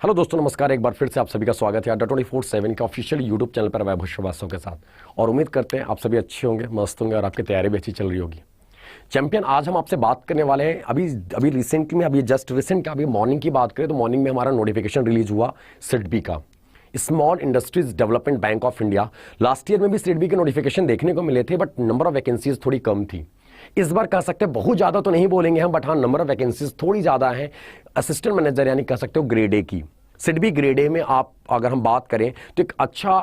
Hello दोस्तों, नमस्कार। एक बार फिर से आप सभी का स्वागत है द24/7 के ऑफिशियल यूट्यूब चैनल पर वैभव श्रीवास्तव के साथ। और उम्मीद करते हैं आप सभी अच्छे होंगे, मस्त होंगे और आपकी तैयारी भी अच्छी चल रही होगी। चैंपियन, आज हम आपसे बात करने वाले हैं अभी रिसेंटली में, अभी जस्ट रिसेंट अभी मॉर्निंग की बात करें तो मॉर्निंग में हमारा नोटिफिकेशन रिलीज हुआ सिडबी का, small industries development bank of India. Last year में भी सिडबी के नोटिफिकेशन देखने को मिले थे, बट नंबर ऑफ वैकेंसीज थोड़ी कम थी। इस बार कह सकते हैं बहुत ज़्यादा तो नहीं बोलेंगे हम, बट हाँ नंबर ऑफ वैकेंसीज थोड़ी ज़्यादा है। असिस्टेंट मैनेजर यानी कह सकते हो ग्रेड ए की, सिडबी ग्रेड ए में आप अगर हम बात करें तो एक अच्छा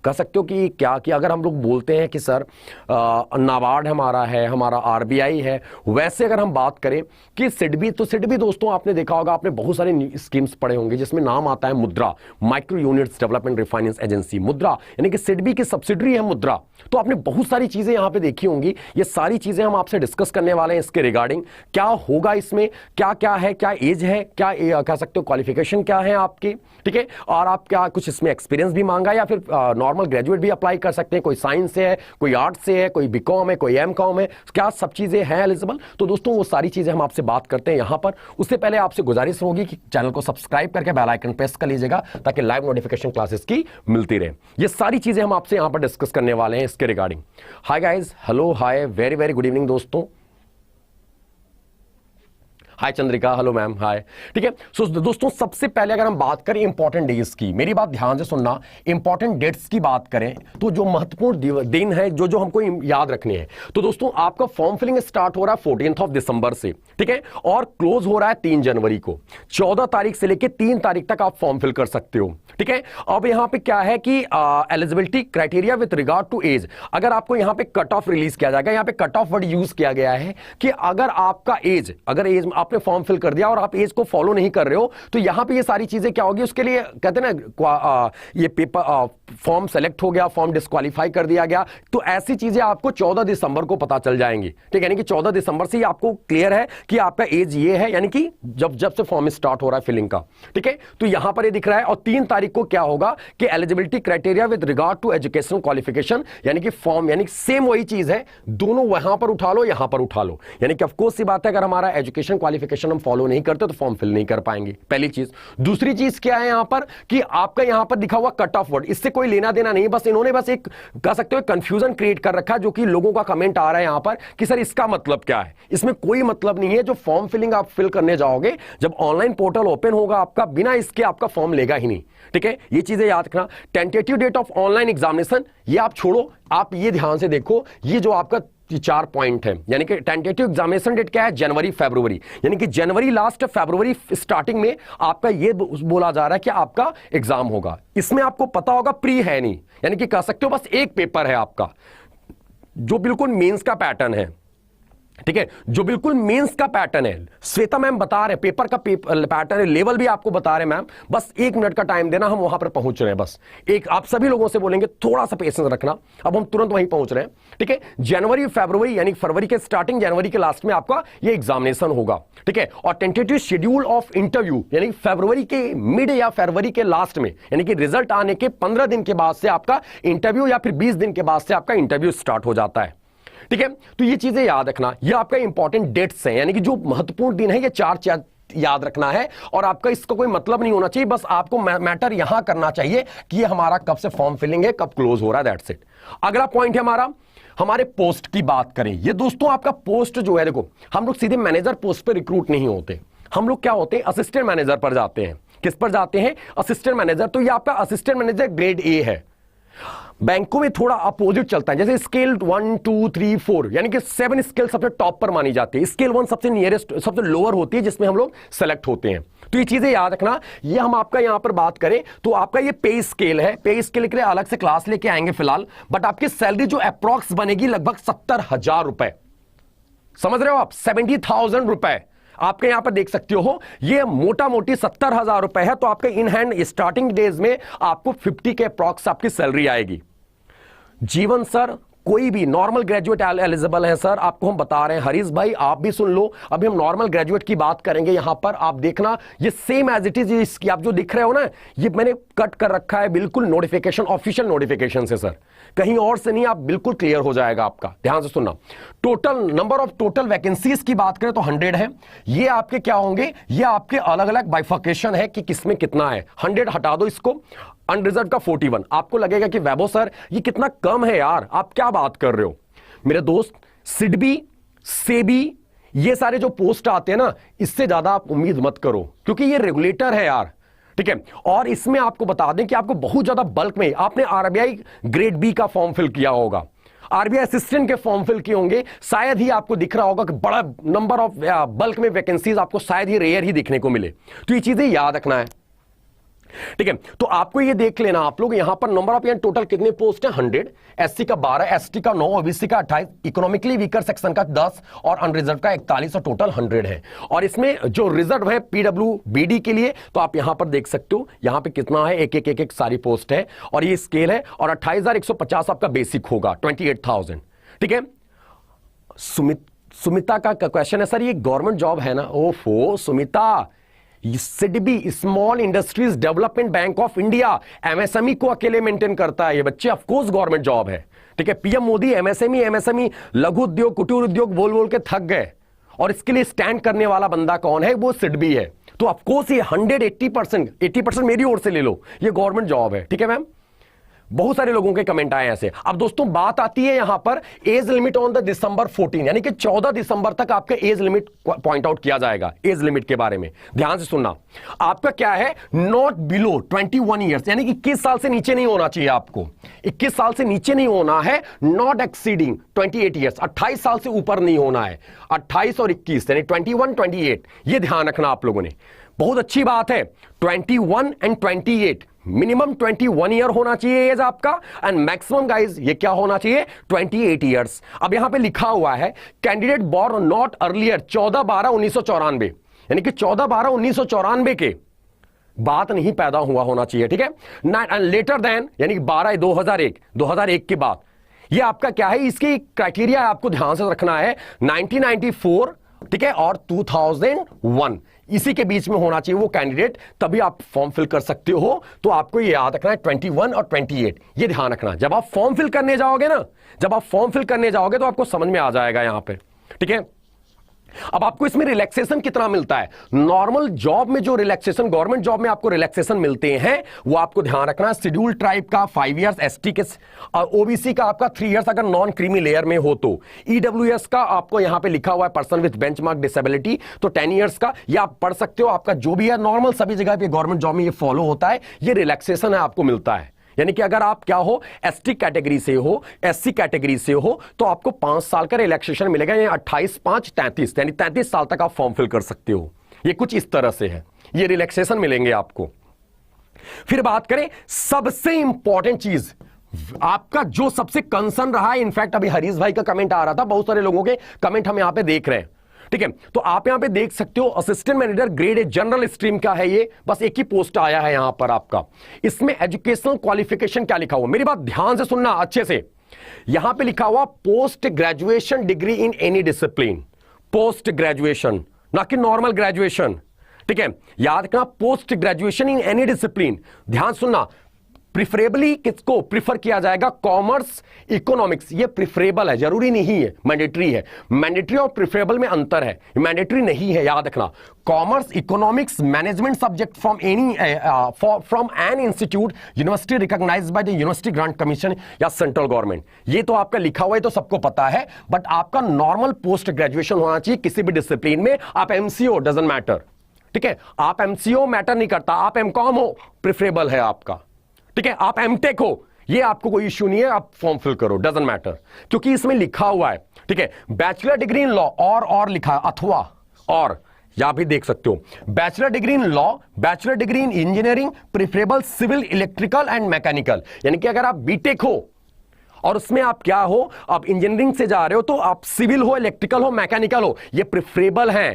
कह सकते हो कि क्या कि अगर हम लोग बोलते हैं कि सर नाबार्ड हमारा आरबीआई है, वैसे अगर हम बात करें कि सिडबी, तो सिडबी दोस्तों आपने देखा होगा, आपने बहुत सारे स्कीम्स पढ़े होंगे जिसमें नाम आता है मुद्रा, micro units development refinance agency. मुद्रा यानी कि सिडबी की सब्सिडरी है मुद्रा। तो आपने बहुत सारी चीजें यहां पे देखी होंगी। ये सारी चीजें हम आपसे डिस्कस करने वाले हैं इसके रिगार्डिंग, क्या होगा इसमें, क्या क्या है, क्या एज है, क्या कह सकते हो क्वालिफिकेशन क्या है आपकी, ठीक है, और आप क्या कुछ इसमें एक्सपीरियंस भी मांगा या फिर नॉर्मल ग्रेजुएट भी अप्लाई कर सकते हैं, कोई साइंस से है, कोई आर्ट से है, कोई बीकॉम है, कोई एमकॉम है, क्या सब चीजें हैं एलिजिबल। तो दोस्तों वो सारी चीजें हम आपसे बात करते हैं यहां पर। उससे पहले आपसे गुजारिश होगी कि चैनल को सब्सक्राइब करके बेल आइकन प्रेस कर लीजिएगा ताकि लाइव नोटिफिकेशन क्लासेस की मिलती रहे। ये सारी चीजें हम आपसे यहां पर डिस्कस करने वाले हैं इसके रिगार्डिंग। हाय गाइज, हेलो, हाय, वेरी वेरी गुड इवनिंग दोस्तों। हाय चंद्रिका, हेलो मैम, हाय, ठीक है। सो दोस्तों सबसे पहले अगर हम बात करें इंपॉर्टेंट डेज की, मेरी बात ध्यान से सुनना, इंपॉर्टेंट डेट्स की बात करें तो जो महत्वपूर्ण दिन है जो हमको याद रखने हैं, तो दोस्तों आपका फॉर्म फिलिंग स्टार्ट हो रहा है 14 दिसंबर से, ठीक है, और क्लोज हो रहा है 3 जनवरी को। 14 तारीख से लेकर 3 तारीख तक आप फॉर्म फिल कर सकते हो, ठीक है। अब यहां पे क्या है कि eligibility criteria with regard to age, अगर आपको यहां पे कट ऑफ रिलीज किया जाएगा, यहां पे कट ऑफ वर्ड यूज किया गया है कि अगर आपका एज, अगर एज आपने फॉर्म फिल कर दिया और आप एज को फॉलो नहीं कर रहे हो तो यहां पे ये सारी चीजें क्या होगी, उसके लिए कहते हैं ना ये पेपर फॉर्म सेलेक्ट हो गया, फॉर्म डिस्क्वालीफाई कर दिया गया, तो ऐसी चीजें आपको 14 दिसंबर को पता चल जाएंगी, ठीक है। यानी कि 14 दिसंबर से ही आपको क्लियर है कि आपका एज ये है, यानी कि जब से फॉर्म स्टार्ट हो रहा है फिलिंग का, ठीक है। तो यहां पर ये दिख रहा है। और 3 तारीख को क्या होगा कि eligibility criteria with regard to educational qualification, यानी कि फॉर्म, यानी सेम वही चीज है, दोनों वहां पर उठा लो, यहां पर उठा लो। यानी कि ऑफकोर्स सी बात है, अगर हमारा एजुकेशन क्वालिफिकेशन हम फॉलो नहीं करते तो फॉर्म फिल नहीं कर पाएंगे, पहली चीज। दूसरी चीज क्या है यहां पर कि आपका यहां पर दिखा हुआ कट ऑफ वर्ड, इससे कोई लेना देना नहीं, बस इन्होंने बस एक कह सकते हो कंफ्यूजन क्रिएट कर रखा है, जो कि लोगों का कमेंट आ रहा है यहां पर कि सर इसका मतलब क्या है। इसमें कोई मतलब नहीं है। जो फॉर्म फिलिंग आप फिल करने जाओगे, जब ऑनलाइन पोर्टल ओपन होगा आपका, बिना इसके आपका फॉर्म लेगा ही नहीं, ठीक है। ये चीजें याद रखना। Tentative date of online examination ये आप छोड़ो, आप ये ध्यान से देखो, ये जो आपका 4 पॉइंट है, यानी कि टेंटेटिव एग्जामिनेशन डेट क्या है, जनवरी फरवरी, यानी कि जनवरी लास्ट फरवरी स्टार्टिंग में आपका ये बोला जा रहा है कि आपका एग्जाम होगा। इसमें आपको पता होगा प्री है नहीं, यानी कि कह सकते हो बस एक पेपर है आपका जो बिल्कुल मेंस का पैटर्न है, ठीक है, जो बिल्कुल मेंस का पैटर्न है। श्वेता मैम बता रहे पेपर का पैटर्न है, लेवल भी आपको बता रहे मैम, बस 1 मिनट का टाइम देना, हम वहां पर पहुंच रहे हैं। बस एक आप सभी लोगों से बोलेंगे थोड़ा सा पेशेंस रखना, अब हम तुरंत वहीं पहुंच रहे हैं, ठीक है। जनवरी फरवरी, यानी फरवरी के स्टार्टिंग, जनवरी के लास्ट में आपका ये एग्जामिनेशन होगा, ठीक है। और टेंटेटिव शेड्यूल ऑफ इंटरव्यू, यानी फरवरी के मिड या फरवरी के लास्ट में, यानी कि रिजल्ट आने के 15 दिन के बाद से आपका इंटरव्यू या फिर 20 दिन के बाद से आपका इंटरव्यू स्टार्ट हो जाता है, ठीक है। तो ये चीजें याद रखना, ये आपका इंपॉर्टेंट डेट्स हैं, यानी कि जो महत्वपूर्ण दिन है, ये 4 याद रखना है। और आपका इसका कोई मतलब नहीं होना चाहिए, बस आपको मैटर यहां करना चाहिए कि ये हमारा कब से फॉर्म फिलिंग है, कब क्लोज हो रहा है, दैट्स इट। अगला पॉइंट है हमारा, हमारे पोस्ट की बात करें। ये दोस्तों आपका पोस्ट जो है, देखो हम लोग सीधे मैनेजर पोस्ट पे रिक्रूट नहीं होते, हम लोग क्या होते हैं, असिस्टेंट मैनेजर पर जाते हैं। किस पर जाते हैं, असिस्टेंट मैनेजर। तो ये आपका असिस्टेंट मैनेजर ग्रेड ए है। बैंकों में थोड़ा अपोजिट चलता है, जैसे स्केल 1 2 3 4, यानी कि 7 स्केल सबसे टॉप पर मानी जाती है, स्केल 1 सबसे नियरेस्ट, सबसे लोअर होती है, जिसमें हम लोग सेलेक्ट होते हैं। तो ये चीजें याद रखना। ये हम आपका यहां पर बात करें तो आपका ये पे स्केल है, पे स्केल के लिए अलग से क्लास लेके आएंगे फिलहाल, बट आपकी सैलरी जो अप्रॉक्स बनेगी लगभग 70,000 रुपए, समझ रहे हो आप, 70,000 रुपए आपके यहां पर देख सकते हो। ये मोटा मोटी 70,000 रुपए है। तो आपके इन हैंड स्टार्टिंग डेज में आपको 50 के अप्रॉक्स आपकी सैलरी आएगी। जीवन सर कोई भी नॉर्मल ग्रेजुएट एलिजिबल है सर, आपको हम बता रहे हैं। हरीश भाई आप भी सुन लो, अभी हम नॉर्मल ग्रेजुएट की बात करेंगे यहां पर। आप देखना ये सेम एज इट इज, इसकी आप जो दिख रहे हो ना, ये मैंने कट कर रखा है बिल्कुल नोटिफिकेशन, ऑफिशियल नोटिफिकेशन से सर, कहीं और से नहीं, आप बिल्कुल क्लियर हो जाएगा आपका। ध्यान से सुनना, total number of total vacancies की बात करें तो 100 है। ये आपके क्या होंगे, ये आपके अलग अलग बाइफर्केशन है कि किसमें कितना है। 100 हटा दो इसको, अनरिजर्व का 41। आपको लगेगा कि वैभव सर ये कितना कम है यार, आप क्या बात कर रहे हो। मेरे दोस्त, सिडबी, सेबी, ये सारे जो पोस्ट आते हैं ना, इससे ज्यादा आप उम्मीद मत करो, क्योंकि ये रेगुलेटर है यार, ठीक है। और इसमें आपको बता दें कि आपको बहुत ज्यादा बल्क में, आपने आरबीआई ग्रेड बी का फॉर्म फिल किया होगा, आरबीआई असिस्टेंट के फॉर्म फिल किए होंगे, शायद ही आपको दिख रहा होगा कि बड़ा नंबर ऑफ बल्क में वैकेंसीज आपको शायद ही रेयर ही देखने को मिले। तो ये चीजें याद रखना है, ठीक है। तो आपको ये देख लेना आप लोग, यहां पर नंबर ऑफ टोटल कितने पोस्ट है 100, एससी का 12, एसटी का 9, ओबीसी का 28, इकोनॉमिकली वीकर सेक्शन का 10 और अनरिजर्व का 41 और टोटल 100 है। और इसमें जो रिजर्व है पीडब्ल्यूबीडी के लिए, तो आप यहां पर देख सकते हो यहां पे कितना है, एक एक एक एक सारी पोस्ट है और ये स्केल है। और 28,150 आपका बेसिक होगा, 28,000, ठीक है। सुमिता का क्वेश्चन है सर ये गवर्नमेंट जॉब है ना। ओफो Sumita, SIDBI small industries development bank of India MSME को अकेले मेंटेन करता है ये बच्चे, ऑफ कोर्स गवर्नमेंट जॉब है, ठीक है। पीएम मोदी एमएसएमई लघु उद्योग कुटीर उद्योग बोल बोल के थक गए, और इसके लिए स्टैंड करने वाला बंदा कौन है, वो सिडबी है। तो ऑफ कोर्स ये 80% मेरी ओर से ले लो, ये गवर्नमेंट जॉब है, ठीक है मैम। बहुत सारे लोगों के कमेंट आए ऐसे। अब दोस्तों बात आती है यहां पर एज लिमिट ऑन द दिसंबर 14, यानी कि 14 दिसंबर तक आपका एज लिमिट पॉइंट आउट किया जाएगा। एज लिमिट के बारे में ध्यान से सुनना, आपका क्या है, नॉट बिलो 21 ईयर्स, यानी कि 21 साल से नीचे नहीं होना चाहिए आपको, 21 साल से नीचे नहीं होना है। नॉट एक्सीडिंग 28 ईयर्स, 28 साल से ऊपर नहीं होना है। 28 और 21 यानी 21, 28, ये ध्यान रखना आप लोगों ने, बहुत अच्छी बात है। 21 एंड 28, मिनिमम 21 ईयर होना चाहिए एज आपका, एंड मैक्सिमम गाइज ये क्या होना चाहिए, 28 ईयर्स। अब यहां पे लिखा हुआ है कैंडिडेट बोर्न नॉट अर्लियर 14/12/1994, यानी कि 14/12/1994 के बात नहीं पैदा हुआ होना चाहिए, ठीक है। एंड लेटर देन यानी कि 12/2001 के बाद। ये आपका क्या है, इसकी क्राइटेरिया आपको ध्यान से रखना है, 1994, ठीक है, और 2001, इसी के बीच में होना चाहिए वो कैंडिडेट, तभी आप फॉर्म फिल कर सकते हो। तो आपको ये याद रखना है 21 और 28, ये ध्यान रखना। जब आप फॉर्म फिल करने जाओगे ना, जब आप फॉर्म फिल करने जाओगे तो आपको समझ में आ जाएगा यहां पे, ठीक है। अब आपको इसमें रिलैक्सेशन कितना मिलता है, नॉर्मल जॉब में जो रिलैक्सेशन, गवर्नमेंट जॉब में आपको रिलैक्सेशन मिलते हैं वो आपको ध्यान रखना है। शेड्यूल ट्राइब का 5 इयर्स, एसटी के और ओबीसी का आपका 3 इयर्स अगर नॉन क्रीमी लेयर में हो तो, ईडब्ल्यूएस का आपको यहां पे लिखा हुआ है पर्सन विद बेंचमार्क डिसेबिलिटी, तो 10 इयर्स का ये आप पढ़ सकते हो। आपका जो भी है नॉर्मल सभी जगह पे गवर्नमेंट जॉब में ये फॉलो होता है, ये रिलैक्सेशन है आपको मिलता है। यानी कि अगर आप क्या हो, एसटी कैटेगरी से हो, एससी कैटेगरी से हो, तो आपको 5 साल का रिलैक्सेशन मिलेगा, यानी 28, 5, 33, यानी 33 साल तक आप फॉर्म फिल कर सकते हो। ये कुछ इस तरह से है, ये रिलैक्सेशन मिलेंगे आपको। फिर बात करें सबसे इंपॉर्टेंट चीज, आपका जो सबसे कंसर्न रहा है, इनफैक्ट अभी हरीश भाई का कमेंट आ रहा था, बहुत सारे लोगों के कमेंट हम यहां पे देख रहे हैं, ठीक है। तो आप यहां पे देख सकते हो assistant manager grade a general stream का है, ये बस एक ही पोस्ट आया है यहां पर आपका। इसमें एजुकेशनल क्वालिफिकेशन क्या लिखा हुआ, मेरी बात ध्यान से सुनना अच्छे से, यहां पे लिखा हुआ post graduation degree in any discipline, post graduation, ना कि नॉर्मल ग्रेजुएशन, ठीक है। याद रखना post graduation in any discipline, ध्यान सुनना। प्रिफरेबली किसको प्रिफर किया जाएगा, कॉमर्स, इकोनॉमिक्स, ये प्रिफरेबल है, जरूरी नहीं है, मैंडेटरी है। मैंडेटरी और प्रिफरेबल में अंतर है, मैंडेटरी नहीं है, याद रखना। Commerce, economics, management subject from any from an institute university recognised by the university grant commission या सेंट्रल गवर्नमेंट, ये तो आपका लिखा हुआ है तो सबको पता है, बट आपका नॉर्मल पोस्ट ग्रेजुएशन होना चाहिए किसी भी डिसिप्लिन में। आप एमसीओ डजंट मैटर, ठीक है, आप एमसीओ मैटर नहीं करता, आप एमकॉम हो प्रिफरेबल है आपका, ठीक है। आप एमटेक हो, ये आपको कोई इश्यू नहीं है, आप फॉर्म फिल करो, डजंट मैटर, क्योंकि इसमें लिखा हुआ है, ठीक है। बैचलर डिग्री इन लॉ और लिखा है, अथवा और, यहां भी देख सकते हो bachelor degree in law, bachelor degree in engineering, preferable civil, electrical and mechanical, यानी कि अगर आप बीटेक हो और उसमें आप क्या हो, आप इंजीनियरिंग से जा रहे हो, तो आप सिविल हो, इलेक्ट्रिकल हो, मैकेनिकल हो, ये प्रिफरेबल है,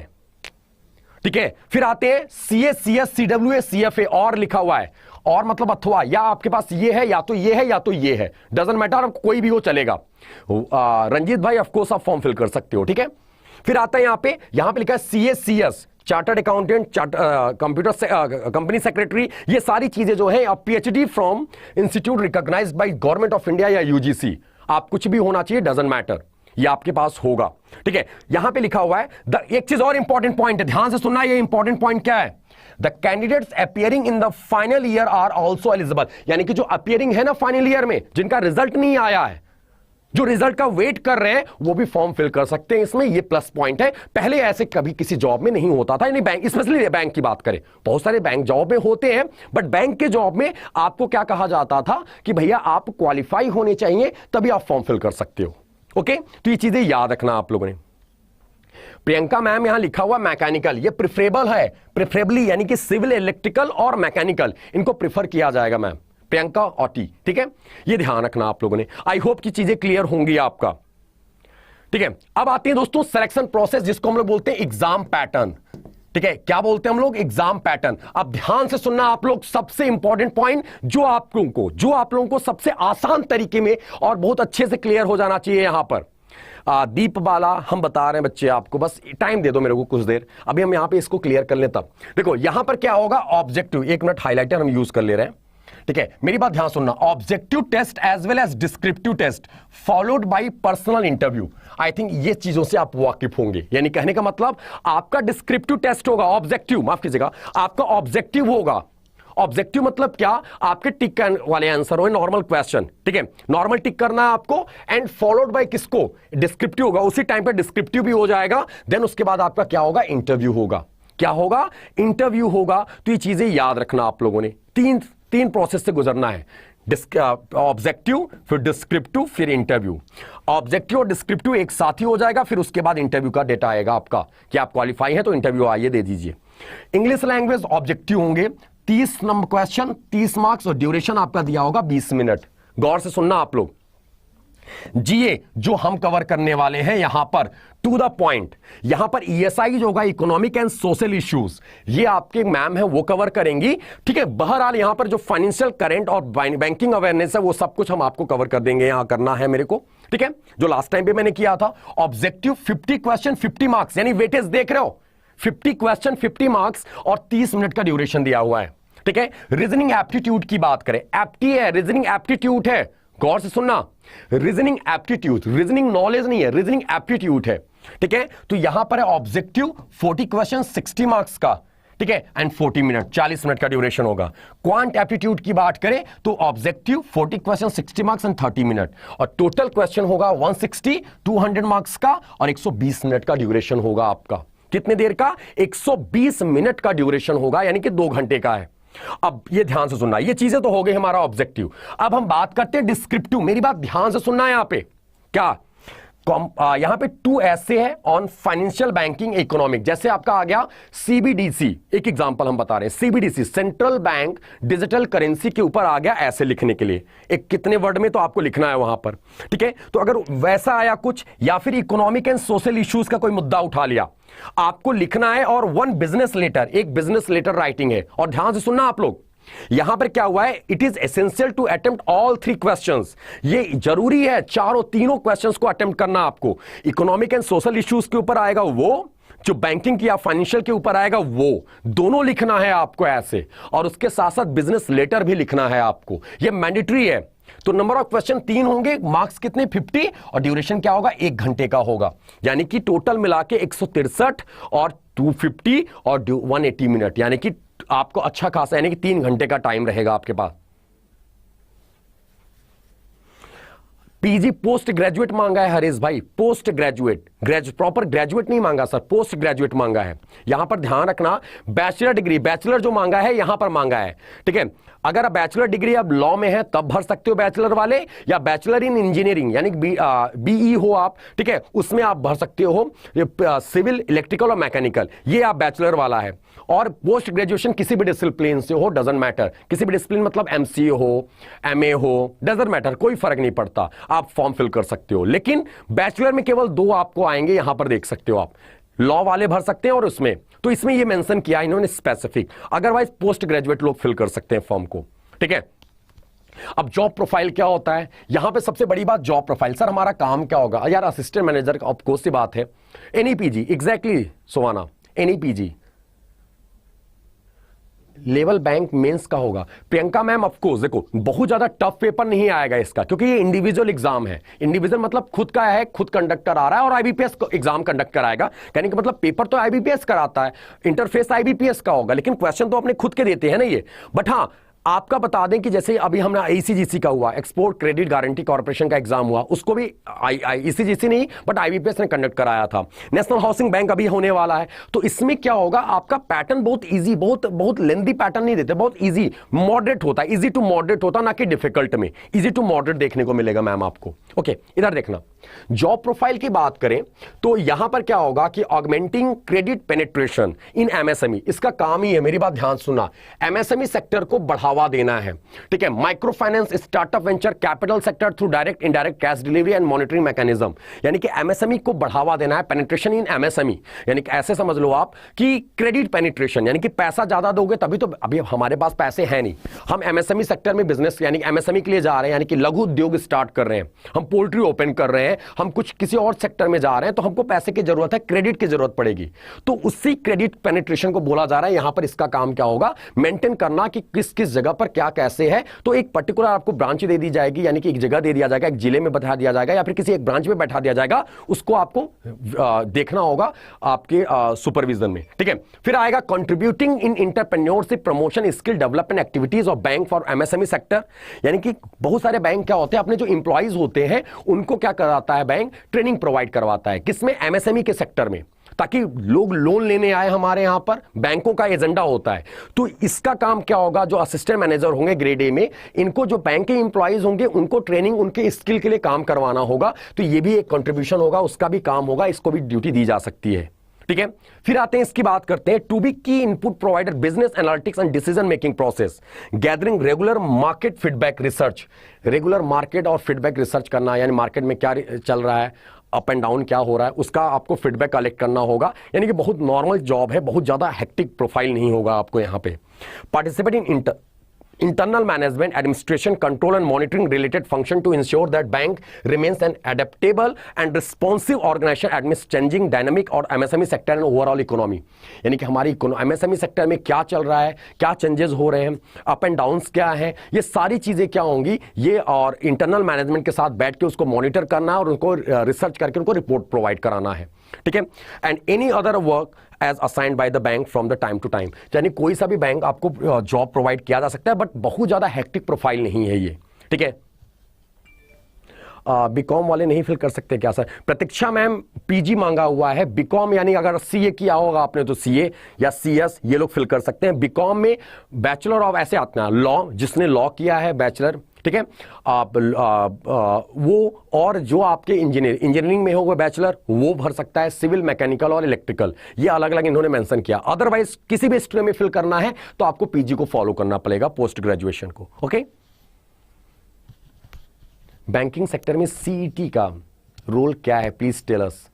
ठीक है। फिर आते हैं सीए, सीएस, सीडब्ल्यूए, सीएफए और लिखा हुआ है, और मतलब अथवा, या आपके पास ये है या तो ये है या तो ये है, डजंट मैटर, आपको कोई भी हो चलेगा। रंजीत भाई ऑफ कोर्स आप फॉर्म फिल कर सकते हो, ठीक है। फिर आता है यहां पे लिखा है CACS, chartered accountant, computer company secretary. ये सारी चीजें जो है PhD from institute recognised by government of India या UGC, आप कुछ भी होना चाहिए, डजंट मैटर, ये आपके पास होगा, ठीक है। यहां पे लिखा हुआ है एक चीज और इंपॉर्टेंट पॉइंट है, ध्यान से सुनना, ये इंपॉर्टेंट पॉइंट क्या है, the candidates appearing in the final year are also eligible, यानी कि जो अपियरिंग है ना फाइनल ईयर में, जिनका रिजल्ट नहीं आया है, जो रिजल्ट का वेट कर रहे हैं, वो भी फॉर्म फिल कर सकते हैं। इसमें ये प्लस पॉइंट है, पहले ऐसे कभी किसी जॉब में नहीं होता था, यानी बैंक, स्पेशली बैंक की बात करें, बहुत सारे बैंक जॉब में होते हैं, बट बैंक के जॉब में आपको क्या कहा जाता था कि भैया आप क्वालिफाई होने चाहिए तभी आप फॉर्म फिल कर सकते हो, ओके। तो ये चीजें याद रखना आप लोगों ने। प्रियंका मैम यहां लिखा हुआ मैकेनिकल, ये प्रिफरेबल है, प्रिफरेबली यानी कि सिविल, इलेक्ट्रिकल और मैकेनिकल, इनको प्रिफर किया जाएगा मैम, प्रियंका ऑटी, ठीक है। ये ध्यान रखना आप लोगों ने। आई होप की चीजें क्लियर होंगी आपका, ठीक है। अब आते हैं दोस्तों सिलेक्शन प्रोसेस, जिसको हम लोग बोलते हैं एग्जाम पैटर्न, ठीक है। क्या बोलते हैं हम लोग, एग्जाम पैटर्न। अब ध्यान से सुनना आप लोग, सबसे इंपॉर्टेंट पॉइंट जो आप लोगों को सबसे आसान तरीके में और बहुत अच्छे से क्लियर हो जाना चाहिए यहां पर। दीप बाला हम बता रहे हैं बच्चे आपको, बस टाइम दे दो मेरे को कुछ देर, अभी हम यहां पे इसको क्लियर कर लें तब। देखो यहां पर क्या होगा, ऑब्जेक्टिव, एक मिनट हाईलाइटर हम यूज कर ले रहे हैं, ठीक है। मेरी बात ध्यान सुनना, objective test as well as descriptive test followed by personal interview. I think ये चीजों से आप वाकिफ होंगे, यानी कहने का मतलब आपका डिस्क्रिप्टिव टेस्ट होगा, ऑब्जेक्टिव, माफ कीजिएगा, आपका ऑब्जेक्टिव होगा। ऑब्जेक्टिव मतलब क्या, आपके टिक वाले आंसर हो, नॉर्मल क्वेश्चन, ठीक है, नॉर्मल टिक करना है आपको, एंड फॉलोड बाय किसको, डिस्क्रिप्टिव होगा, उसी टाइम पे डिस्क्रिप्टिव भी हो जाएगा, देन उसके बाद आपका क्या होगा, इंटरव्यू होगा। क्या होगा, इंटरव्यू होगा। तो ये चीजें याद रखना आप लोगों ने, तीन प्रोसेस से गुजरना है, ऑब्जेक्टिव, फिर डिस्क्रिप्टिव, फिर इंटरव्यू। ऑब्जेक्टिव और डिस्क्रिप्टिव एक साथ ही हो जाएगा, फिर उसके बाद इंटरव्यू का डेटा आएगा आपका कि आप क्वालिफाई हैं तो इंटरव्यू आइए दे दीजिए। इंग्लिश लैंग्वेज ऑब्जेक्टिव होंगे, 30 नंबर क्वेश्चन, 30 मार्क्स, और ड्यूरेशन आपका दिया होगा 20 मिनट। गौर से सुनना आप लोग। जीए जो हम कवर करने वाले हैं यहां पर, टू द पॉइंट, यहां पर ESI जो होगा, इकोनॉमिक एंड सोशल इश्यूज, ये आपके मैम है वो कवर करेंगी, ठीक है। बहरहाल यहां पर जो फाइनेंशियल करंट और बैंकिंग अवेयरनेस है वो सब कुछ हम आपको कवर कर देंगे, यहां करना है मेरे को, ठीक है, जो लास्ट टाइम पे मैंने किया था। ऑब्जेक्टिव 50 क्वेश्चन 50 मार्क्स, यानी वेटेज देख रहे हो, 50 क्वेश्चन 50 मार्क्स और 30 मिनट का ड्यूरेशन दिया हुआ है, ठीक है। रीजनिंग एप्टीट्यूड की बात करें, एप्टी है, रीजनिंग एप्टीट्यूड है, गौर से सुनना, रीजनिंग एप्टीट्यूड, रीजनिंग नॉलेज नहीं है, रीजनिंग एप्टीट्यूड है, ठीक है। तो यहां पर है ऑब्जेक्टिव 40 क्वेश्चन 60 मार्क्स का, ठीक है, एंड 40 मिनट, 40 मिनट का ड्यूरेशन होगा। क्वांट एप्टीट्यूड की बात करें तो objective 40 question 60 marks and 30 minute, और टोटल क्वेश्चन होगा 160, 200 मार्क्स का, और 120 मिनट का ड्यूरेशन होगा आपका। कितने देर का, 120 मिनट का ड्यूरेशन होगा, यानी कि 2 घंटे का है। अब ये ध्यान से सुनना, ये चीजें तो हो गई हमारा ऑब्जेक्टिव। अब हम बात करते हैं डिस्क्रिप्टिव, मेरी बात ध्यान से सुनना है यहां पे, क्या यहां पे 2 ऐसे है ऑन फाइनेंशियल बैंकिंग इकोनॉमिक, जैसे आपका आ गया CBDC, एक एग्जांपल हम बता रहे हैं, CBDC central bank digital currency के ऊपर आ गया ऐसे लिखने के लिए, एक कितने वर्ड में तो आपको लिखना है वहां पर, ठीक है। तो अगर वैसा आया कुछ, या फिर इकोनॉमिक एंड सोशल इश्यूज का कोई मुद्दा उठा लिया, आपको लिखना है, और 1 बिजनेस लेटर, एक बिजनेस लेटर राइटिंग है। और ध्यान से सुनना आप लोग, यहां पर क्या हुआ है, it is essential to attempt all 3 questions, ये जरूरी है तीनों क्वेश्चंस को अटेम्प्ट करना आपको। इकोनॉमिक एंड सोशल इश्यूज के ऊपर आएगा वो, जो बैंकिंग या फाइनेंशियल के ऊपर आएगा वो, दोनों लिखना है आपको ऐसे, और उसके साथ साथ बिजनेस लेटर भी लिखना है आपको, ये मैंडेटरी है। तो नंबर ऑफ क्वेश्चन 3 होंगे, मार्क्स कितने 50, और ड्यूरेशन क्या होगा, 1 घंटे का होगा, यानी कि टोटल मिला के 163 और 250 और 180 मिनट, यानी कि आपको अच्छा खासा, यानी कि 3 घंटे का टाइम रहेगा आपके पास। पीजी पोस्ट ग्रेजुएट मांगा है हरीश भाई, पोस्ट ग्रेजुएट, प्रॉपर ग्रेजुएट नहीं मांगा सर, पोस्ट ग्रेजुएट मांगा है। यहां पर ध्यान रखना, बैचलर डिग्री, बैचलर जो मांगा है यहां पर मांगा है, ठीक है। अगर आप बैचलर डिग्री अब लॉ में है तब भर सकते हो बैचलर वाले, या बैचलर इन इंजीनियरिंग यानी BE हो आप, ठीक है, उसमें आप भर सकते हो, सिविल, इलेक्ट्रिकल और मैकेनिकल, ये आप बैचलर वाला है। और पोस्ट ग्रेजुएशन किसी भी डिसिप्लिन से हो, डजंट मैटर, किसी भी डिसिप्लिन मतलब MCA हो, MA हो, डजंट मैटर, कोई फर्क नहीं पड़ता, आप फॉर्म फिल कर सकते हो। लेकिन बैचलर में केवल 2 आपको आएंगे, यहां पर देख सकते हो आप, लॉ वाले भर सकते हैं, और उसमें तो इसमें ये मेंशन किया इन्होंने स्पेसिफिक, अदरवाइज पोस्ट ग्रेजुएट लोग फिल कर सकते हैं फॉर्म को, ठीक है। अब जॉब प्रोफाइल क्या होता है, यहां पे सबसे बड़ी बात जॉब प्रोफाइल। सर हमारा काम क्या होगा यार, असिस्टेंट मैनेजर ऑफ कोर्स सी बात है, एनईपीजी, एग्जैक्टली सोवाना, एनईपीजी लेवल बैंक मेंस का होगा। प्रियंका मैम ऑफ कोर्स देखो बहुत ज्यादा टफ पेपर नहीं आएगा इसका, क्योंकि ये इंडिविजुअल एग्जाम है। इंडिविजुअल मतलब खुद का है, खुद कंडक्टर आ रहा है और आईबीपीएस एग्जाम कंडक्ट कराएगा, कहने का मतलब पेपर तो आईबीपीएस कराता है, इंटरफेस आईबीपीएस का होगा, लेकिन क्वेश्चन तो अपने खुद के देते हैं ना ये। बट हाँ आपका बता दें कि जैसे अभी हमने आईसीजीसी का हुआ, एक्सपोर्ट क्रेडिट गारंटी कॉर्पोरेशन का एग्जाम हुआ, उसको भी ईसीजीसी नहीं बट आईबीपीएस ने कंडक्ट कराया था। नेशनल हाउसिंग बैंक अभी होने वाला है, तो इसमें क्या होगा, आपका पैटर्न बहुत इजी, बहुत लेंथी पैटर्न नहीं देते, बहुत इजी मॉडरेट होता है, इजी टू मॉडरेट होता है, ना कि डिफिकल्ट में, इजी टू मॉडरेट देखने को मिलेगा मैम आपको। ओके इधर देखना, जॉब प्रोफाइल की बात करें तो यहां पर क्या होगा कि augmenting credit penetration in MSME, इसका काम ही है, मेरी बात ध्यान सुनना, एमएसएमई सेक्टर को बढ़ावा देना है। ठीक है, micro finance, startup, venture capital sector through direct indirect cash delivery and monitoring mechanism, यानी कि एमएसएमई को बढ़ावा देना है। पेनिट्रेशन इन एमएसएमई यानी कि ऐसे समझ लो आप कि क्रेडिट पेनिट्रेशन, यानी कि पैसा ज्यादा दोगे तभी तो, अभी हमारे पास पैसे हैं नहीं, हम एमएसएमई सेक्टर में बिजनेस यानी एमएसएमई के लिए जा रहे हैं, यानी कि लघु उद्योग स्टार्ट कर रहे हैं, हम पोल्ट्री ओपन कर रहे हैं, हम कुछ किसी और सेक्टर में जा रहे हैं, तो हमको पैसे की जरूरत है, क्रेडिट की जरूरत पड़ेगी, तो उसी क्रेडिट पेनिट्रेशन को बोला जा रहा है। यहां पर इसका काम क्या होगा, मेंटेन करना कि किस किस जगह पर क्या कैसे है। तो एक पर्टिकुलर आपको ब्रांच दे दी जाएगी, यानी कि एक जगह दे दिया जाएगा, एक जिले में बैठा दिया जाएगा या फिर किसी एक ब्रांच में बैठा दिया जाएगा, उसको आपको देखना होगा आपके सुपरविजन में। ठीक है, फिर आएगा contributing in entrepreneurship promotion skill development activities of bank for MSME sector, यानी कि बहुत सारे बैंक क्या होते हैं, अपने जो इंप्लॉइज होते हैं उनको क्या कराता है, बैंक ट्रेनिंग प्रोवाइड करवाता है, किसमें, एमएसएमई के सेक्टर में, ताकि लोग लोन लेने आए हमारे यहां पर, बैंकों का एजेंडा होता है। तो इसका काम क्या होगा, जो असिस्टेंट मैनेजर होंगे ग्रेड ए में, इनको जो बैंक के इंप्लॉइज होंगे उनको ट्रेनिंग उनके स्किल के लिए काम करवाना होगा, तो ये भी एक कंट्रीब्यूशन होगा, उसका भी काम होगा, इसको भी ड्यूटी दी जा सकती है। ठीक है, फिर आते हैं इसकी बात करते हैं, टू बी की input provider business analytics and decision making process, gathering regular market feedback research, regular market और फीडबैक रिसर्च करना, यानी मार्केट में क्या चल रहा है, अप एंड डाउन क्या हो रहा है, उसका आपको फीडबैक कलेक्ट करना होगा, यानी कि बहुत नॉर्मल जॉब है, बहुत ज्यादा हेक्टिक प्रोफाइल नहीं होगा आपको यहां पे। Participate in internal management, administration, control and monitoring related function to ensure that bank remains an adaptable and responsive organization amidst changing dynamic और MSME sector and overall economy, यानी कि हमारी MSME सेक्टर में क्या चल रहा है, क्या चेंजेस हो रहे हैं, अप एंड डाउन्स क्या है, ये सारी चीजें क्या होंगी, ये और इंटरनल मैनेजमेंट के साथ बैठ के उसको मॉनिटर करना है और उनको रिसर्च करके उनको रिपोर्ट प्रोवाइड कराना है। ठीक है, and any other work as assigned by the bank from the time to time, यानी कोई सा भी बैंक आपको जॉब प्रोवाइड किया जा सकता है, बट बहुत ज्यादा हेक्टिक प्रोफाइल नहीं है ये। ठीक है, बीकॉम वाले नहीं फिल कर सकते क्या सर? प्रतीक्षा मैम पीजी मांगा हुआ है, बीकॉम यानी अगर सीए किया होगा आपने तो सीए या सीएस ये लोग फिल कर सकते हैं। बीकॉम में बैचलर ऑफ ऐसे आता है लॉ, जिसने लॉ किया है बैचलर, ठीक है, वो, और जो आपके इंजीनियरिंग में होगा बैचलर वो भर सकता है, सिविल, मैकेनिकल और इलेक्ट्रिकल, ये अलग अलग इन्होंने मेंशन किया। अदरवाइज किसी भी स्ट्रीम में फिल करना है तो आपको पीजी को फॉलो करना पड़ेगा, पोस्ट ग्रेजुएशन को। ओके, बैंकिंग सेक्टर में सीईटी का रोल क्या है, प्लीज टेल अस।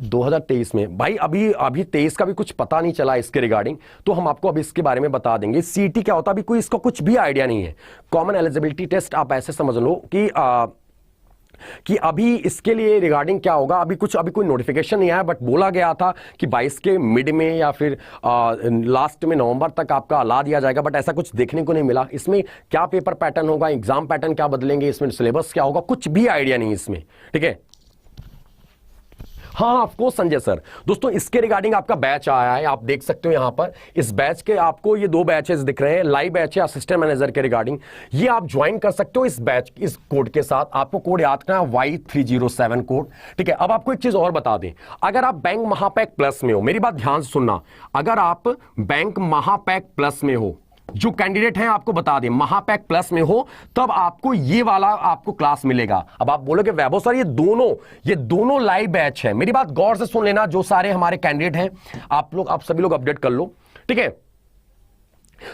2023 में भाई अभी 23 का भी कुछ पता नहीं चला इसके रिगार्डिंग, तो हम आपको अभी इसके बारे में बता देंगे। सीईटी क्या होता है, अभी कोई इसका कुछ भी आइडिया नहीं है। कॉमन एलिजिबिलिटी टेस्ट आप ऐसे समझ लो कि अभी इसके लिए रिगार्डिंग क्या होगा, अभी कोई नोटिफिकेशन नहीं आया, बट बोला गया था कि 22 के मिड में या फिर लास्ट में नवंबर तक आपका ला दिया जाएगा, बट ऐसा कुछ देखने को नहीं मिला। इसमें क्या पेपर पैटर्न होगा, एग्जाम पैटर्न क्या बदलेंगे, इसमें सिलेबस क्या होगा, कुछ भी आइडिया नहीं इसमें। ठीक है, हाँ ऑफकोर्स संजय सर। दोस्तों इसके रिगार्डिंग आपका बैच आया है, आप देख सकते हो यहां पर इस बैच के आपको ये 2 बैचेस दिख रहे हैं, लाइव बैच है असिस्टेंट मैनेजर के रिगार्डिंग, ये आप ज्वाइन कर सकते हो इस बैच, इस कोड के साथ। आपको कोड याद करना है Y307 कोड। ठीक है, अब आपको एक चीज और बता दें, अगर आप बैंक महापैक प्लस में हो, मेरी बात ध्यान से सुनना, अगर आप बैंक महापैक प्लस में हो, जो कैंडिडेट हैं आपको बता दें महापैक प्लस में हो, तब आपको ये वाला आपको क्लास मिलेगा। अब आप बोलोगे वैभव सर ये दोनों लाइव बैच है, मेरी बात गौर से सुन लेना, जो सारे हमारे कैंडिडेट हैं आप सभी लोग अपडेट कर लो। ठीक है,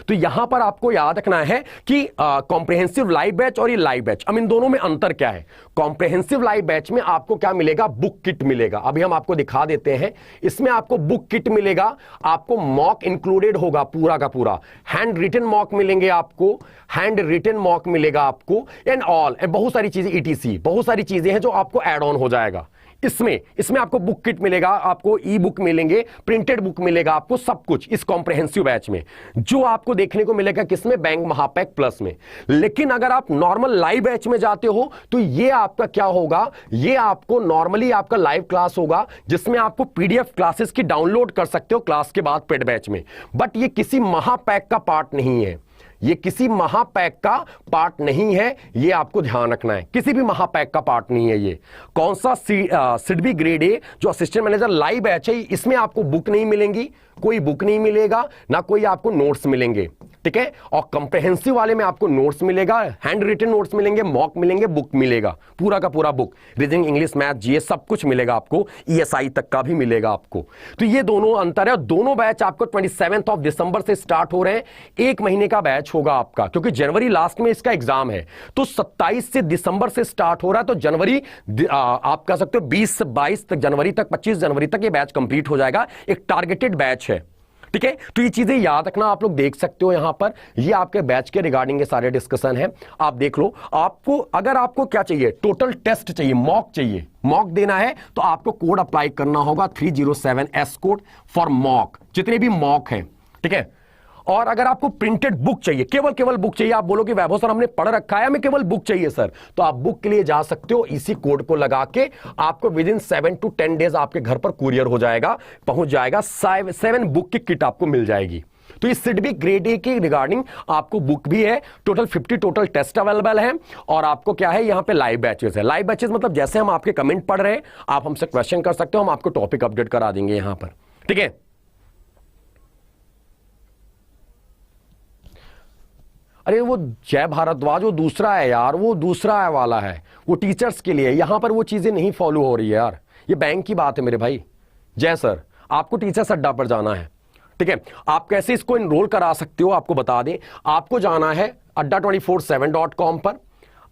तो यहां पर आपको याद रखना है कि कॉम्प्रिहेंसिव लाइव बैच और ये लाइव बैच, अब इन दोनों में अंतर क्या है। कॉम्प्रिहेंसिव लाइव बैच में आपको क्या मिलेगा, बुक किट मिलेगा। अभी हम आपको दिखा देते हैं, इसमें आपको बुक किट मिलेगा, आपको मॉक इंक्लूडेड होगा पूरा का पूरा, हैंड रिटन मॉक मिलेंगे आपको, हैंड रिटन मॉक मिलेगा आपको, एंड ऑल बहुत सारी चीजें ईटीसी, बहुत सारी चीजें हैं जो आपको ऐड ऑन हो जाएगा। इसमें आपको बुक किट मिलेगा, आपको ई बुक मिलेंगे, प्रिंटेड बुक मिलेगा, आपको सब कुछ इस कॉम्प्रिहेंसिव बैच में, जो आपको देखने को मिलेगा किसमें, बैंक महापैक प्लस में। लेकिन अगर आप नॉर्मल लाइव बैच में जाते हो तो ये आपका क्या होगा, ये आपको नॉर्मली आपका लाइव क्लास होगा, जिसमें आपको पीडीएफ क्लासेस की डाउनलोड कर सकते हो क्लास के बाद पेड बैच में। बट ये किसी महापैक का पार्ट नहीं है, ये किसी महापैक का पार्ट नहीं है, ये आपको ध्यान रखना है, किसी भी महापैक का पार्ट नहीं है ये। कौन सा सिडबी ग्रेड ए जो असिस्टेंट मैनेजर लाइव बैच है, इसमें आपको बुक नहीं मिलेंगी, कोई बुक नहीं मिलेगा, ना कोई आपको नोट्स मिलेंगे, ठीक है। और कॉम्प्रिहेंसिव वाले में आपको नोट्स मिलेगा, हैंड रिटन नोट्स मिलेंगे, मॉक मिलेंगे, बुक मिलेगा, पूरा का पूरा book, reasoning, English, math, GS सब कुछ मिलेगा आपको, ईएसआई तक का भी मिलेगा आपको। तो ये दोनों अंतर है। दोनों बैच आपको 27 दिसंबर से स्टार्ट हो रहे हैं, एक महीने का बैच होगा आपका, क्योंकि जनवरी लास्ट में इसका एग्जाम है। तो 27 से दिसंबर से स्टार्ट हो रहा है, तो जनवरी आप कह सकते हो 20-22 तक, जनवरी तक, 25 जनवरी तक ये बैच कंप्लीट हो जाएगा, एक टारगेटेड बैच है, ठीक है। तो ये चीजें याद रखना, आप लोग देख सकते हो यहां पर, ये आपके बैच के रिगार्डिंग ये सारे डिस्कशन है, आप देख लो। आपको अगर आपको क्या चाहिए, टोटल टेस्ट चाहिए, मॉक चाहिए, मॉक देना है, तो आपको कोड अप्लाई करना होगा 307S कोड फॉर मॉक, जितने भी मॉक हैं, ठीक है। और अगर आपको प्रिंटेड बुक चाहिए, केवल बुक चाहिए, आप बोलो कि वैभव सर हमने पढ़ रखा है, हमें केवल बुक चाहिए सर, तो आप बुक के लिए जा सकते हो, इसी कोड को लगा के आपको विद इन 7 to 10 डेज आपके घर पर कुरियर हो जाएगा, पहुंच जाएगा, 7 बुक की किट आपको मिल जाएगी। तो इस सिडबी ग्रेड ए के रिगार्डिंग आपको बुक भी है, टोटल 50 टोटल टेस्ट अवेलेबल है, और आपको क्या है यहाँ पे लाइव बैचेस है। लाइव बैचेस मतलब जैसे हम आपके कमेंट पढ़ रहे हैं, आप हमसे क्वेश्चन कर सकते हो, हम आपको टॉपिक अपडेट करा देंगे यहां पर, ठीक है। अरे वो जय भारद्वाज वो दूसरा है यार, वो दूसरा है वाला है, वो टीचर्स के लिए, यहां पर वो चीजें नहीं फॉलो हो रही है यार, ये बैंक की बात है मेरे भाई। जय सर, आपको टीचर्स अड्डा पर जाना है, ठीक है। आप कैसे इसको इनरोल करा सकते हो आपको बता दें, आपको जाना है adda247.com पर,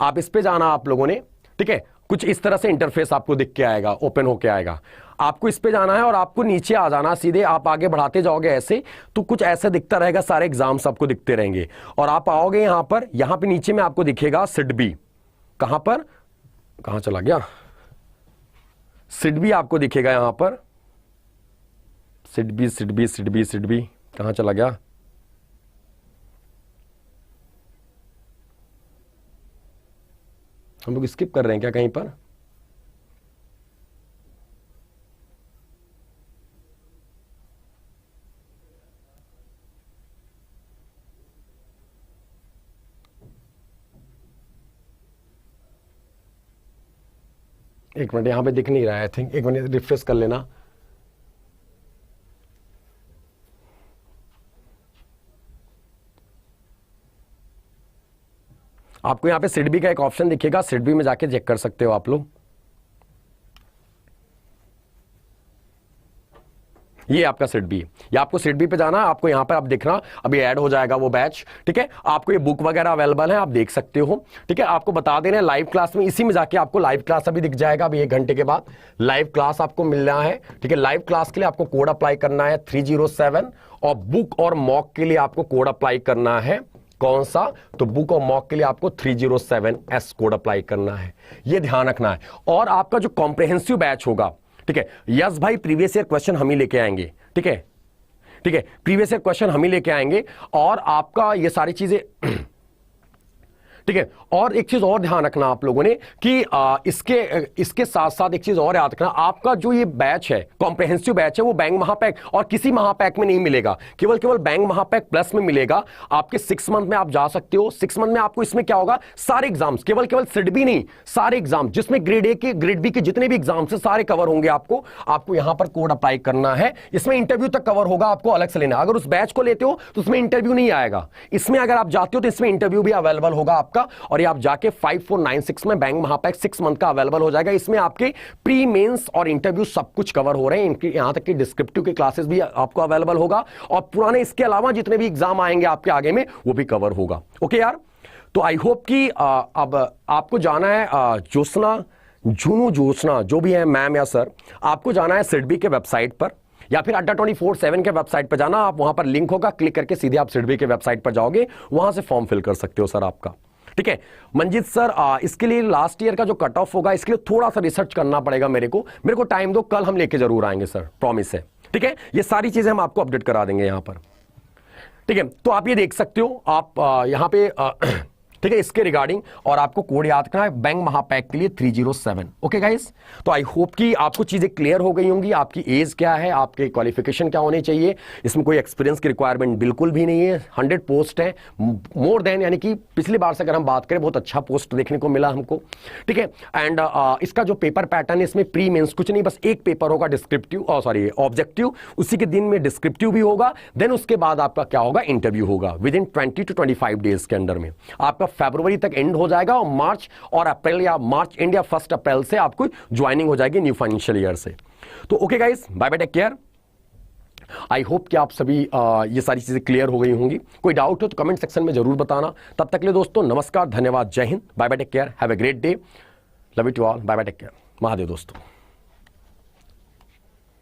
आप इस पे जाना आप लोगों ने, ठीक है। कुछ इस तरह से इंटरफेस आपको दिख के आएगा, ओपन होके आएगा, आपको इस पे जाना है और आपको नीचे आ जाना सीधे, आप आगे बढ़ाते जाओगे ऐसे, तो कुछ ऐसे दिखता रहेगा, सारे एग्जाम्स आपको दिखते रहेंगे, और आप आओगे यहां पर, यहां पे नीचे में आपको दिखेगा सिडबी, कहां पर, कहां चला गया, सिडबी आपको दिखेगा यहां पर, सिडबी कहां चला गया, हम लोग स्किप कर रहे हैं क्या कहीं पर, एक मिनट, यहां पे दिख नहीं रहा है, आई थिंक, एक मिनट रिफ्रेश कर लेना। आपको यहां पे सिडबी का एक ऑप्शन दिखेगा, सिडबी में जाके चेक कर सकते हो आप लोग, ये आपका सिडबी, ये आपको सिडबी पे जाना है, आपको यहां पर आप दिखना, अभी ऐड हो जाएगा वो बैच, ठीक है। आपको ये बुक वगैरह अवेलेबल है, आप देख सकते हो, ठीक है। आपको बता देना है लाइव क्लास में, इसी में जाके आपको लाइव क्लास अभी दिख जाएगा, अभी 1 घंटे के बाद लाइव क्लास आपको मिल रहा है, ठीक है। लाइव क्लास के लिए आपको कोड अप्लाई करना है 307, और बुक और मॉक के लिए आपको कोड अप्लाई करना है कौन सा, तो बुक और मॉक के लिए आपको 307S कोड अप्लाई करना है, ये ध्यान रखना है। और आपका जो कॉम्प्रिहेंसिव बैच होगा, ठीक है, यस भाई, प्रीवियस ईयर क्वेश्चन हम ही लेके आएंगे, ठीक है, ठीक है, प्रीवियस ईयर क्वेश्चन हम ही लेके आएंगे, और आपका ये सारी चीजें ठीक है। और एक चीज और ध्यान रखना आप लोगों ने कि इसके साथ साथ एक चीज और याद रखना, आपका जो ये बैच है, कॉम्प्रिहेंसिव बैच है, वो बैंक महापैक और किसी महापैक में नहीं मिलेगा, केवल बैंक महापैक प्लस में मिलेगा। आपके 6 मंथ में आप जा सकते हो, 6 मंथ में आपको इसमें क्या होगा, सारे एग्जाम्स, केवल सिडबी नहीं, सारे एग्जाम जिसमें ग्रेड ए के ग्रेड बी के जितने भी एग्जाम्स है सारे कवर होंगे। आपको यहां पर कोड अप्लाई करना है, इसमें इंटरव्यू तक कवर होगा, आपको अलग से लेना। अगर उस बैच को लेते हो तो उसमें इंटरव्यू नहीं आएगा, इसमें अगर आप जाते हो तो इसमें इंटरव्यू भी अवेलेबल होगा आपका, और ये आप जाके 5496 में बैंक महापैक 6 मंथ का अवेलेबल हो जाएगा। इसमें आपके प्री मेंस और इंटरव्यू सब कुछ कवर हो रहे हैं, इनकी यहां तक कि डिस्क्रिप्टिव के क्लासेस भी आपको अवेलेबल होगा, और पुराने इसके अलावा जितने भी एग्जाम आएंगे आपके आगे में वो भी कवर होगा। ओके यार, तो आई होप कि अब आपको जाना है ज्योत्सना जो भी है मैम या सर, आपको जाना है सिडबी के वेबसाइट पर या फिर अड्डा 24/7 के वेबसाइट पर जाना। आप वहां पर लिंक होगा, क्लिक करके सीधे आप सिडबी के वेबसाइट पर जाओगे, वहां से फॉर्म फिल कर सकते हो सर आपका। ठीक है मंजीत सर, इसके लिए लास्ट ईयर का जो कट ऑफ होगा इसके लिए थोड़ा सा रिसर्च करना पड़ेगा मेरे को टाइम दो, कल हम लेके जरूर आएंगे सर, प्रॉमिस है। ठीक है, ये सारी चीजें हम आपको अपडेट करा देंगे यहां पर। ठीक है, तो आप ये देख सकते हो, आप यहां पे ठीक है इसके रिगार्डिंग, और आपको कोड याद करना है बैंक महापैक के लिए 307। ओके गाइस, तो आई होप कि आपको चीजें क्लियर हो गई होंगी। आपकी एज क्या है, आपके क्वालिफिकेशन क्या होने चाहिए, इसमें कोई एक्सपीरियंस की रिक्वायरमेंट बिल्कुल भी नहीं है। 100 पोस्ट है, मोर देन, यानी कि पिछली बार से अगर हम बात करें बहुत अच्छा पोस्ट देखने को मिला हमको। ठीक है, एंड इसका जो पेपर पैटर्न है, इसमें प्री मेंस कुछ नहीं, बस एक पेपर होगा डिस्क्रिप्टिव, सॉरी ऑब्जेक्टिव, उसी के दिन में डिस्क्रिप्टिव भी होगा, देन उसके बाद आपका क्या होगा, इंटरव्यू होगा विद इन 20 to 25 डेज के अंडर में। आपका फरवरी तक एंड हो जाएगा, और मार्च और अप्रैल या मार्च एंड या 1 अप्रैल से आपको ज्वाइनिंग हो जाएगी न्यू फाइनेंशियल ईयर से। तो okay guys, bye bye, take care. I hope कि आप सभी ये सारी चीजें क्लियर हो गई होंगी। कोई डाउट हो तो कमेंट सेक्शन में जरूर बताना। तब तक के लिए दोस्तों नमस्कार, धन्यवाद, जय Hind, bye bye, take care, have a great day, love you to all, bye bye, take care, Mahadev दोस्तों।